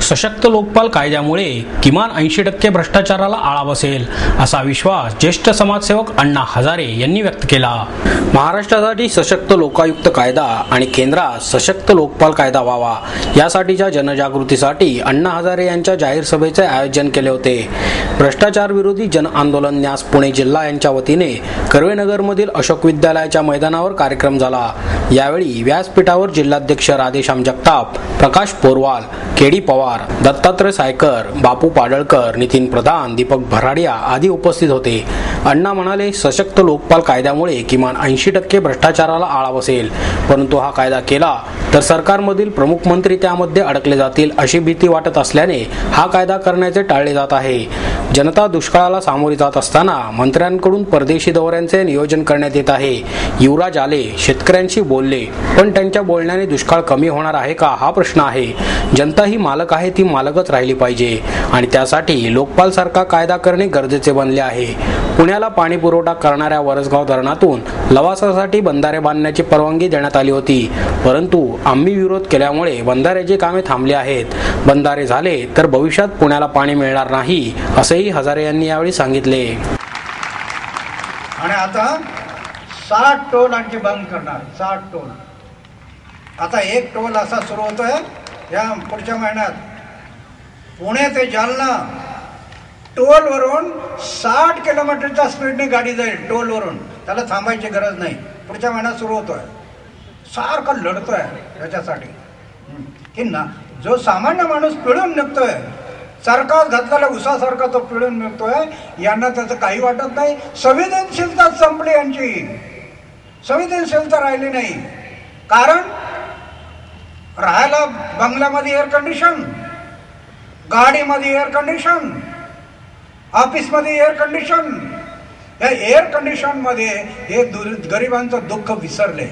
सशक्त लोकपाल कायद्यामुळे किमान 80% भ्रष्टाचाराला आळा बसेल असा विश्वास ज्येष्ठ समाजसेवक अण्णा हजारे यांनी व्यक्त केला। महाराष्ट्रासाठी सशक्त लोकायुक्त कायदा आणि केंद्रात सशक्त लोकपाल कायदा व्हावा यासाठीच्या जनजागृतीसाठी अण्णा हजारे यांच्या जाहीर सभेचे आयोजन केले होते। भ्रष्टाचार विरोधी जन आंदोलन न्यास पुणे जिल्हा यांच्या वतीने कर्वेनगरमधील अशोक विद्यालयाच्या मैदानावर कार्यक्रम झाला। यावेळी व्यासपीठावर जिल्हाध्यक्ष राधेश्याम जगताप, प्रकाश पोरवाल, केडी पवार, दत्तात्रय सायकर, बापू पाडळकर, नितीन प्रधान, दीपक भराडिया आदी उपस्थित होते। अण्णा म्हणाले, सशक्त लोकपाल कायद्यामुळे किमान 80% भ्रष्टाचाराला आळा बसेल, परंतु हा कायदा केला तर सरकारमधील प्रमुख मंत्री त्यामध्ये अडकले जातील अशी भीती वाटत असल्याने हा कायदा करण्याचे टाळले जात आहे। जनता दुष्काळाला सामोरी जात असताना मंत्र्यांकडून परदेशी दौऱ्यांचे नियोजन करण्यात येत आहे। युवराज आले, शेतकऱ्यांशी बोलले, पण त्यांच्या बोलण्याने दुष्काळ कमी होणार आहे का हा प्रश्न आहे। जनता ही मालक आहे, ती मालकच राहिली पाहिजे आणि त्यासाठी लोकपाल सारखा कायदा करणे गरजेचे बनले आहे। पुण्याला पाणी पुरवठा करणाऱ्या वरसगाव धरणातून लवासासाठी बंधारे बांधण्याची परवानगी देण्यात आली होती, परंतु आम्ही विरोध केल्यामुळे बंधाऱ्याची कामे थांबली आहेत। बंधारे झाले तर भविष्यात पुण्याला पाणी मिळणार नाही असेही हजारे यांनी यावेळी सांगितले। आणि आता 60 टोल आणखी बंद करणार, 60 टोल। आता एक टोल असा सुरू होतोय या पुढच्या महिन्यात, पुणे ते जालना टोलवरून 60 किलोमीटरच्या स्पीडने गाडी जाईल टोलवरून, त्याला थांबायची गरज नाही। पुढच्या महिन्यात सुरू होतोय, सारखा लढतोय याच्यासाठी की ना जो सामान्य माणूस पिळून निघतोय, सरकार घातलेल्या उसासारखा तो पिळून निघतोय, यांना त्याचं काही वाटत नाही। संवेदनशीलता संपली यांची, संवेदनशीलता राहिली नाही। कारण राहायला बंगल्यामध्ये एअर कंडिशन, गाडीमध्ये एअर कंडिशन, ऑफिसमध्ये एअर कंडिशन, या एअर कंडिशन मध्ये हे गरिबांचं दुःख विसरले,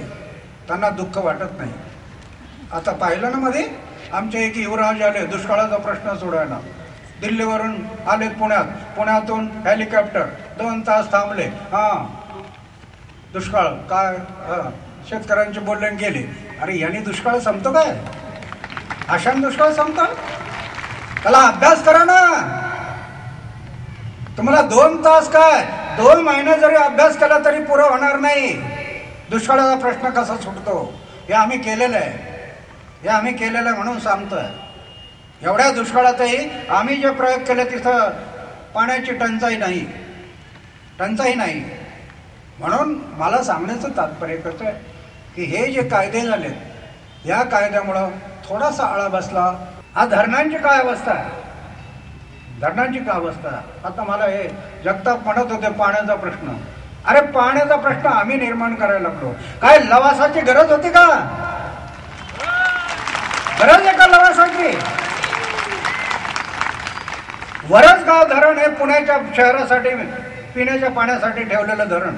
त्यांना दुःख वाटत नाही। आता पाहिलं ना मध्ये आमचे एक युवराज आले दुष्काळाचा प्रश्न सोडवायला, दिल्लीवरून आले पुण्यात, पुण्यातून हेलिकॉप्टर 2 तास थांबले। दुष्काळ काय, शेतकऱ्यांचे बोलले गेले। अरे यांनी दुष्काळ संपतो काय? अशाने दुष्काळ संपतो? त्याला अभ्यास करा ना। तुम्हाला 2 तास काय 2 महिने जरी अभ्यास केला तरी पुरं होणार नाही। दुष्काळाचा प्रश्न कसा सुटतो हे आम्ही केलेलं आहे, हे आम्ही केलेलं आहे म्हणून सांगतोय। एवढ्या दुष्काळातही आम्ही जे प्रयोग केले तिथं पाण्याची टंचाई नाही, टंचाई नाही। म्हणून मला सांगण्याचं तात्पर्य कसं आहे की हे जे कायदे झालेत या कायद्यामुळं थोडासा आळा बसला। हा धरणांची काय अवस्था आहे, धरणांची काय अवस्था आहे। आता मला हे जगताप म्हणत होते पाण्याचा प्रश्न, अरे पाण्याचा प्रश्न आम्ही निर्माण करायला लागलो। काय लवासाची गरज होती का? गरज आहे का लवासाची? वरसगाव धरण हे पुण्याच्या शहरासाठी पिण्याच्या पाण्यासाठी ठेवलेलं धरण,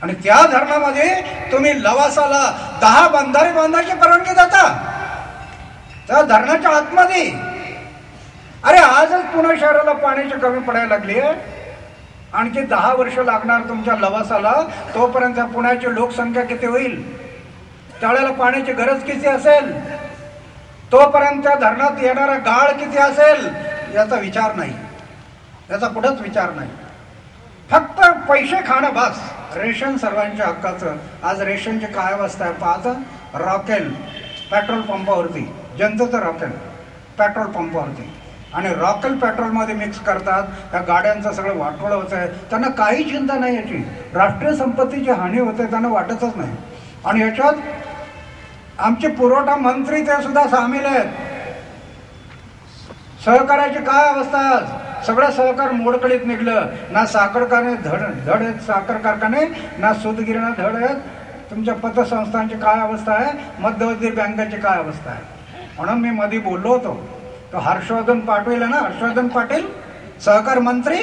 आणि त्या धरणामध्ये तुम्ही लवासाला 10 बंधारे बांधायची परवानगी देता त्या धरणाच्या आतमध्ये। अरे आजच पुणे शहराला पाण्याची कमी पडायला लागली आहे, आणखी 10 वर्ष लागणार तुमच्या लवासाला, तोपर्यंत पुण्याची लोकसंख्या किती होईल, त्यावेळेला पाण्याची गरज किती असेल, तोपर्यंत त्या धरणात येणारा गाळ किती असेल याचा विचार नाही, याचा कुठंच विचार नाही। फक्त पैसे खाणं बस, रेशन सर्वांच्या हक्काचं। आज रेशनची काय अवस्था आहे पाहता, रॉकेल पेट्रोल पंपावरती, जनतेचं रॉकेल पेट्रोल पंपावरती, आणि रॉकेल पेट्रोलमध्ये मिक्स करतात, त्या गाड्यांचं सगळं वाटोळं होतं आहे। त्यांना काही चिंता नाही याची, राष्ट्रीय संपत्तीची हानी होते त्यांना वाटतच नाही। आणि याच्यात आमचे पुरवठा मंत्री ते सुद्धा सामील आहेत। सहकार्याची काय अवस्था आहे, सगळं सहकार मोडकळीत निघलं। ना साखर कारखाने धड आहेत, साखर कारखाने ना सूतगिरण्या धड आहेत। तुमच्या पतसंस्थांची काय अवस्था आहे, मध्यवर्ती बँकांची काय अवस्था आहे। म्हणून मी मध्ये बोललो होतो, तो हर्षवर्धन पाटील आहे ना, हर्षवर्धन पाटील सहकार मंत्री,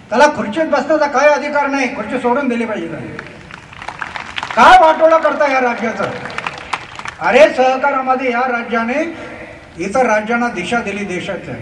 त्याला खुर्चीत बसण्याचा काय अधिकार नाही, खुर्ची सोडून दिली पाहिजे। काय वाटोळा करता या राज्याचं? अरे सहकारामध्ये या राज्याने इतर राज्यांना दिशा दिली देशाच्या।